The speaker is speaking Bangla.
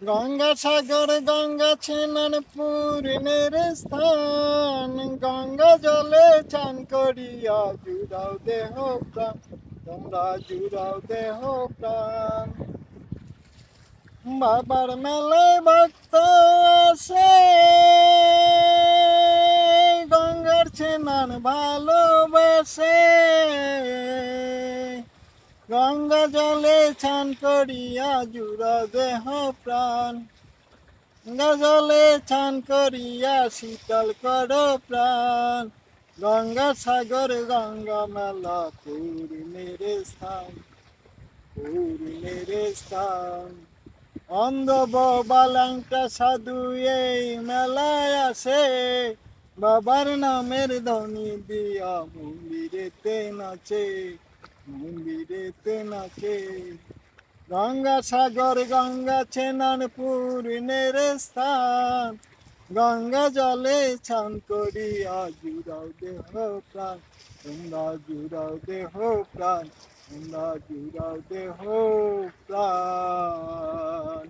গঙ্গাসাগর গঙ্গা ছেনান পূর্ণের স্থান, গঙ্গা জলে চান করিয়া জুড়াও দেহ প্রাণ, তোমরা জুড়াও দেহ প্রাণ। বাবার মেলায় ভক্ত আসে, গঙ্গার ছেনান ভালোবাসে। গঙ্গা জলে চান করিয়া জুড়া দেহ প্রাণ, গঙ্গা জলে চান করিয়া শীতল কর প্রাণ। গঙ্গা সাগর গঙ্গা মেলা পূর্ণের স্থান, পূর্ণের স্থান। অন্ধ বালাংটা সাধু এই মেলায় আসে, বাবার নামের ধ্বনি দিয়া মন্দিরেতে নাচে, মন্দিরেতে নাচে। গঙ্গা সাগর গঙ্গা ছেনান পূর্ণের স্থান, গঙ্গা জলে চান করিয়া জুড়াও দেহ প্রাণ, তোমরা জুড়াও দেহ প্রাণ, তোমরা জুড়াও দেহ প্রাণ।